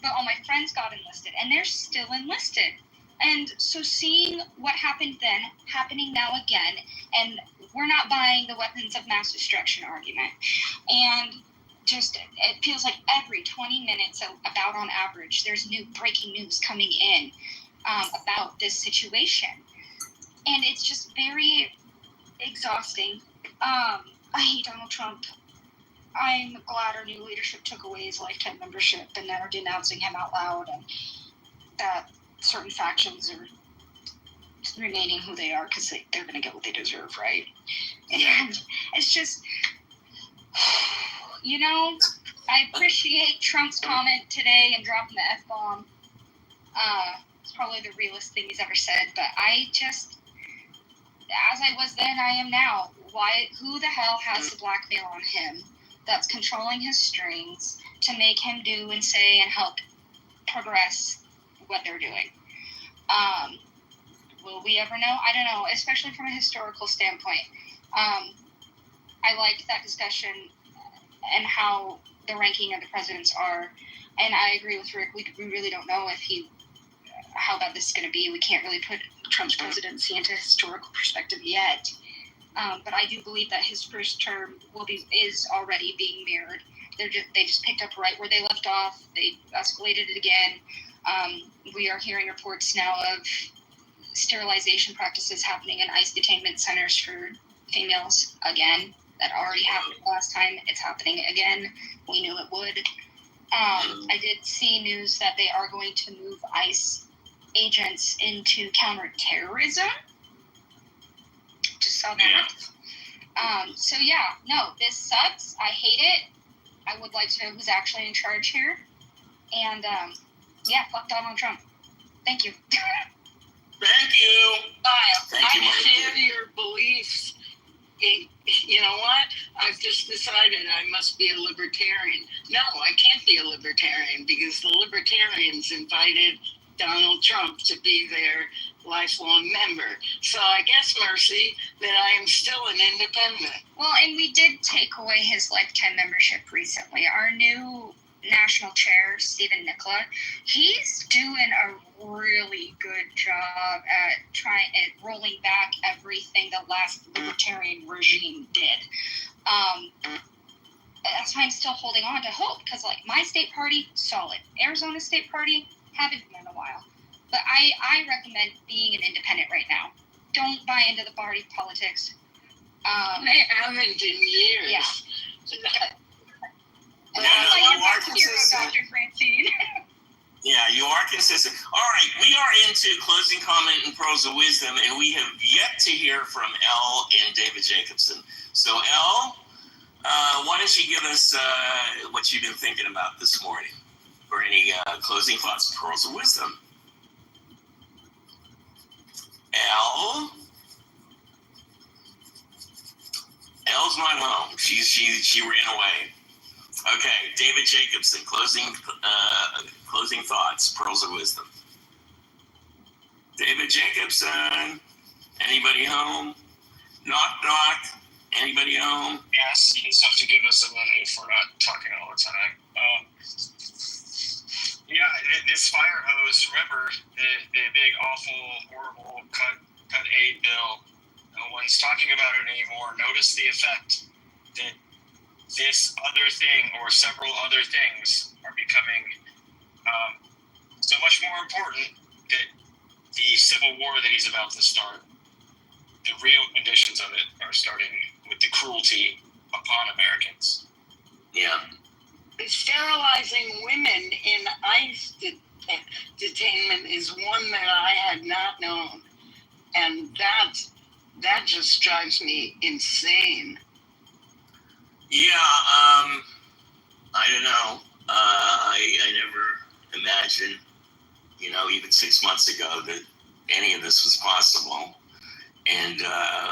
but all my friends got enlisted, and they're still enlisted. And so seeing what happened then, happening now again, and we're not buying the weapons of mass destruction argument. And just, it feels like every 20 minutes, about on average, there's new breaking news coming in about this situation. And it's just very exhausting. I hate Donald Trump. I'm glad our new leadership took away his lifetime membership and that are denouncing him out loud, and that certain factions are remaining who they are because they're going to get what they deserve, right? And it's just, you know, I appreciate Trump's comment today and dropping the F-bomb. It's probably the realest thing he's ever said, but I just, as I was then, I am now. Who the hell has the blackmail on him that's controlling his strings to make him do and say and help progress what they're doing? Will we ever know? I don't know, especially from a historical standpoint. I liked that discussion and how the ranking of the presidents are. And I agree with Rick. We really don't know how bad this is going to be. We can't really put Trump's presidency into historical perspective yet. But I do believe that his first term is already being mirrored. They just picked up right where they left off. They escalated it again. We are hearing reports now of sterilization practices happening in ICE detainment centers for females again. That already happened last time. It's happening again. We knew it would. I did see news that they are going to move ICE agents into counterterrorism. Just saw that. So yeah, no, this sucks. I hate it. I would like to know who's actually in charge here. And yeah, fuck Donald Trump. Thank you. Thank you. I share your beliefs. You know what? I've just decided I must be a libertarian. No, I can't be a libertarian because the libertarians invited Donald Trump to be their lifelong member. So I guess, Mercy, that I am still an independent. Well, and we did take away his lifetime membership recently. Our new national chair, Stephen Nicola, he's doing a really good job at rolling back everything the last libertarian regime did. That's why I'm still holding on to hope, because like my state party, solid. Arizona state party, haven't been in a while. But I recommend being an independent right now. Don't buy into the party politics. I haven't in years. Yeah. That's why you're back to hero, Dr. Francine. Yeah, you are consistent. All right, we are into closing comment and pros of wisdom, and we have yet to hear from Elle and David Jacobson. So, Elle, why don't you give us what you've been thinking about this morning, or any closing thoughts, pros of wisdom? Elle? Elle's not home. She ran away. Okay, David Jacobson, closing thoughts, pearls of wisdom. David Jacobson, anybody home? Knock, knock. Anybody home? Yes, you just have to give us a minute if we're not talking all the time. This fire hose, remember the big, awful, horrible cut aid bill. No one's talking about it anymore. Notice the effect that this other thing or several other things are becoming so much more important that the civil war that he's about to start, the real conditions of it are starting with the cruelty upon Americans. Yeah. Sterilizing women in ICE detainment is one that I had not known. And that just drives me insane. Yeah, I don't know. I never imagined, even 6 months ago that any of this was possible. And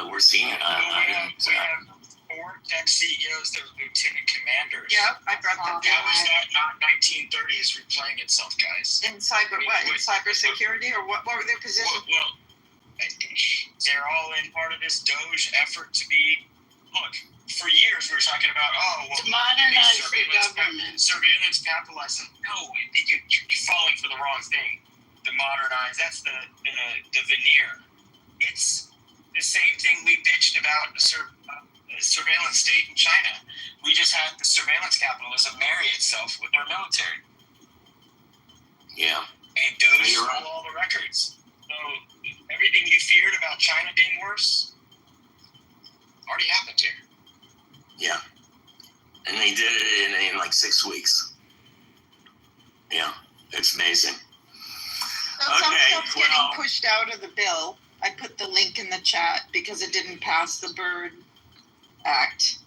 we're seeing it. We have 4 tech CEOs that are lieutenant commanders. Yeah, I brought that down. How is that not 1930s replaying itself, guys? In cyber, in cybersecurity, or what were their positions? Well, they're all in part of this Doge effort to be, look, for years we were talking about, to modernize the government. Surveillance capitalism. No, you're falling for the wrong thing. The modernize, that's the veneer. It's the same thing we bitched about the surveillance state in China. We just had the surveillance capitalism marry itself with our military. Yeah. And Doge stole all the records. So everything you feared about China being worse already happened here. Yeah. And they did it in like 6 weeks. Yeah. It's amazing. So some stuff's getting pushed out of the bill. I put the link in the chat because it didn't pass the Byrd Act.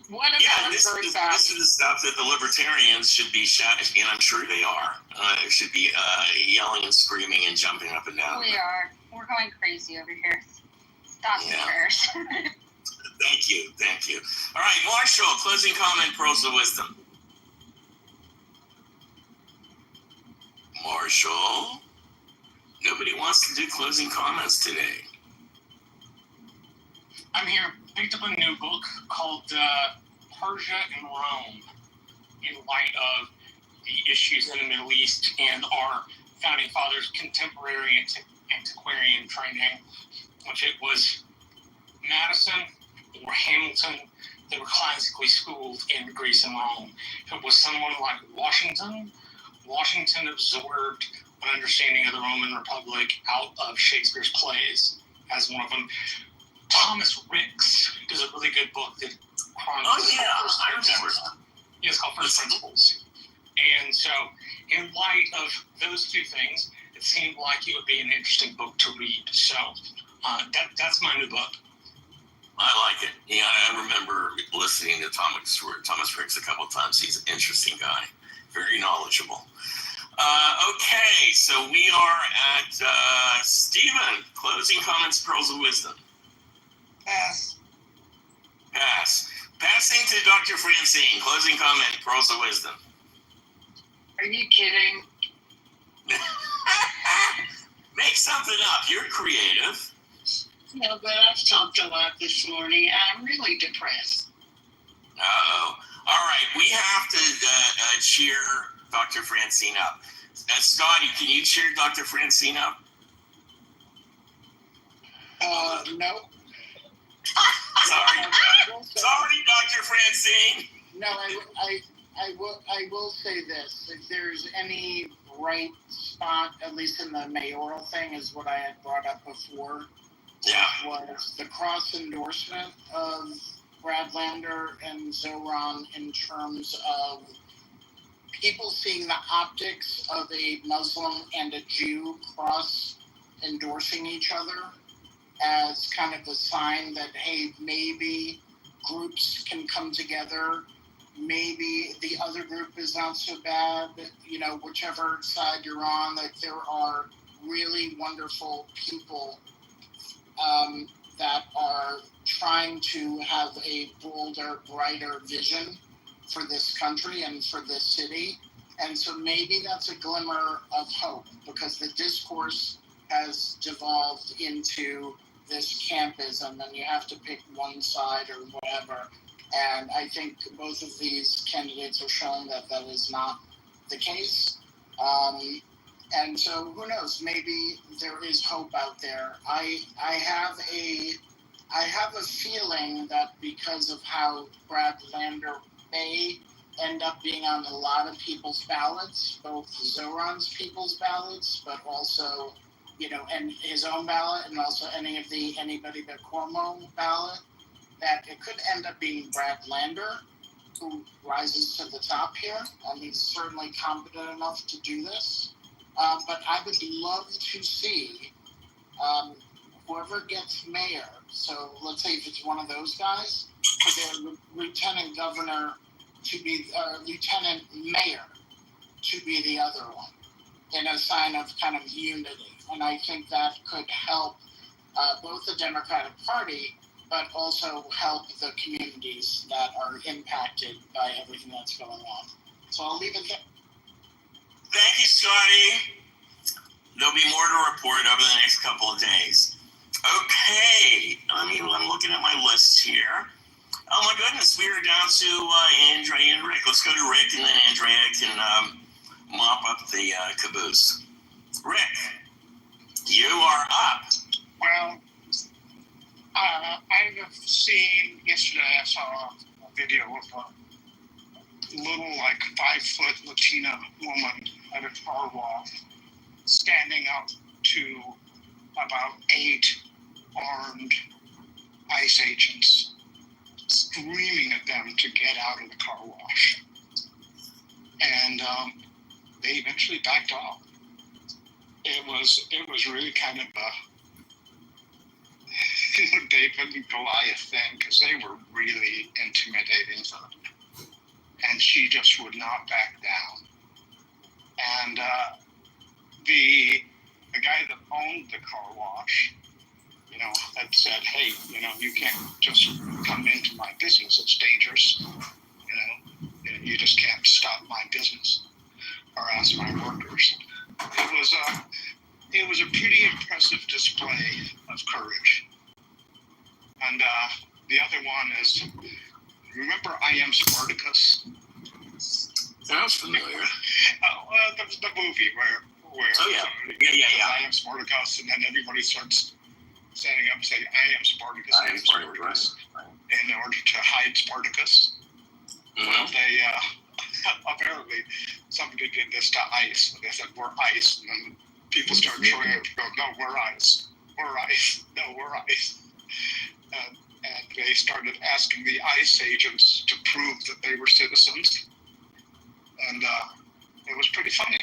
What about this is the stuff that the libertarians should be shouting, and I'm sure they are. They should be yelling and screaming and jumping up and down. We are. We're going crazy over here. Stop the prayers. Thank you. All right, Marshall, closing comment, pearls of wisdom. Marshall? Nobody wants to do closing comments today. I'm here. Picked up a new book called Persia and Rome in light of the issues in the Middle East and our founding fathers' contemporary antiquarian training, which it was Madison or Hamilton that were classically schooled in Greece and Rome. If it was someone like Washington absorbed an understanding of the Roman Republic out of Shakespeare's plays as one of them. Thomas Ricks is a really good book that chronicles. Oh yeah, I remember. It's called First Principles. And so, in light of those two things, it seemed like it would be an interesting book to read. So, that's my new book. I like it. Yeah, I remember listening to Thomas Ricks a couple of times. He's an interesting guy, very knowledgeable. Okay, so we are at Stephen. Closing comments, pearls of wisdom. Pass. Passing to Dr. Francine. Closing comment, pearls of wisdom. Are you kidding? Make something up. You're creative. No, but I've talked a lot this morning. I'm really depressed. Uh-oh. All right, we have to cheer Dr. Francine up. Scotty, can you cheer Dr. Francine up? No. Sorry, Dr. Francine. No, I will say this. If there's any bright spot, at least in the mayoral thing, is what I had brought up before. Yeah. Was the cross endorsement of Brad Lander and Zoran in terms of people seeing the optics of a Muslim and a Jew cross endorsing each other as kind of a sign that, hey, maybe groups can come together. Maybe the other group is not so bad, whichever side you're on, that there are really wonderful people that are trying to have a bolder, brighter vision for this country and for this city. And so maybe that's a glimmer of hope, because the discourse has devolved into this campism and you have to pick one side or whatever. And I think both of these candidates are showing that that is not the case. And so who knows, maybe there is hope out there. I have a feeling that because of how Brad Lander may end up being on a lot of people's ballots, both Zoran's people's ballots, but also, and his own ballot, and also anybody but Cuomo ballot, that it could end up being Brad Lander who rises to the top here, and he's certainly competent enough to do this. But I would love to see whoever gets mayor, so let's say if it's one of those guys, for their lieutenant governor to be, lieutenant mayor to be the other one, in a sign of kind of unity. And I think that could help both the Democratic Party, but also help the communities that are impacted by everything that's going on. So I'll leave it there. Thank you, Scotty. There'll be more to report over the next couple of days. Okay, I'm looking at my list here. Oh my goodness, we are down to Andrea and Rick. Let's go to Rick, and then Andrea can mop up the caboose. Rick, you are up. Well, I've seen, yesterday I saw a video of a little, 5-foot Latina woman at a car wash standing up to about 8 armed ICE agents, screaming at them to get out of the car wash. And they eventually backed off. It was really kind of a David and Goliath thing, because they were really intimidating her. And she just would not back down. And the guy that owned the car wash, had said, hey, you can't just come into my business. It's dangerous. You just can't stop my business or ask my workers. It was a pretty impressive display of courage. And the other one is, remember I Am Spartacus? Sounds familiar. The movie where oh yeah, I am Spartacus, and then everybody starts standing up and saying, I am Spartacus. I am Spartacus. Right. In order to hide Spartacus. Mm-hmm. Well, they apparently somebody did this to ICE. They said, we're ICE, and then people started showing up to go, no, we're ICE. We're ICE. No, we're ICE. And they started asking the ICE agents to prove that they were citizens. And it was pretty funny.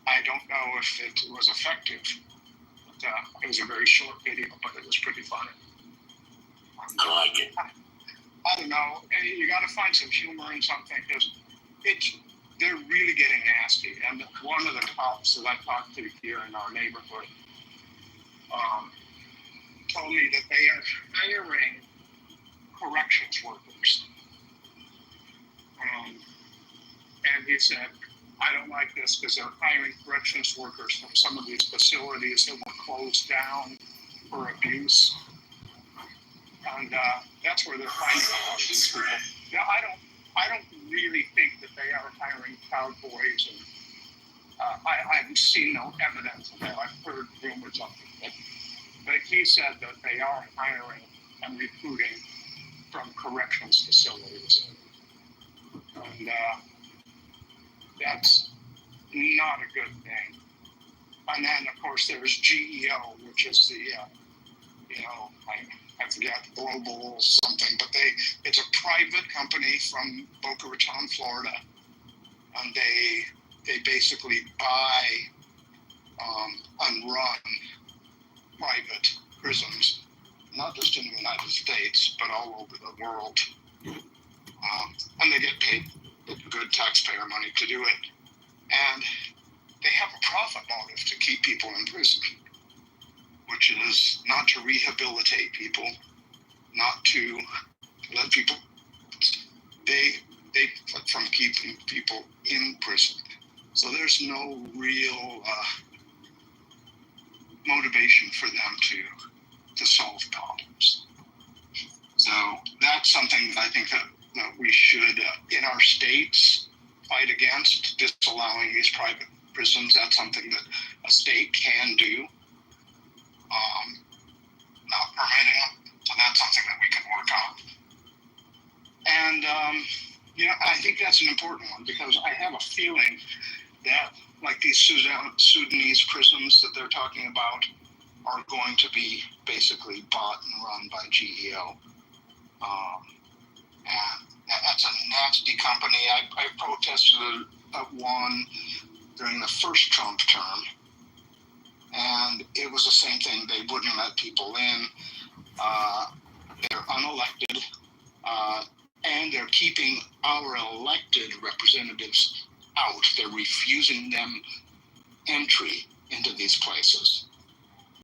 I don't know if it was effective. But, it was a very short video, but it was pretty funny. I like it. I don't know. You got to find some humor in something, because they're really getting nasty. And one of the cops that I talked to here in our neighborhood told me that they are hiring corrections workers. And he said, I don't like this, because they're hiring corrections workers from some of these facilities that were closed down for abuse. And that's where they're finding all these people. Now, I don't really think that they are hiring Proud Boys, and I've seen no evidence of that. I've heard rumors of it. But he said that they are hiring and recruiting from corrections facilities. And that's not a good thing. And then, of course, there's GEO, which is the, I forget, Global something, but it's a private company from Boca Raton, Florida. and they basically buy and run private prisons, not just in the United States, but all over the world. And they get paid good taxpayer money to do it. And they have a profit motive to keep people in prison, which is not to rehabilitate people, not to let people, they from keeping people in prison. So there's no real motivation for them to solve problems. So that's something that I think that we should, in our states, fight against, disallowing these private prisons. That's something that a state can do, not permitting them. So that's something that we can work on. And, I think that's an important one, because I have a feeling that, like these Sudanese prisons that they're talking about, are going to be basically bought and run by GEO. And that's a nasty company. I protested at one during the first Trump term, and it was the same thing. They wouldn't let people in. They're unelected, and they're keeping our elected representatives out. They're refusing them entry into these places.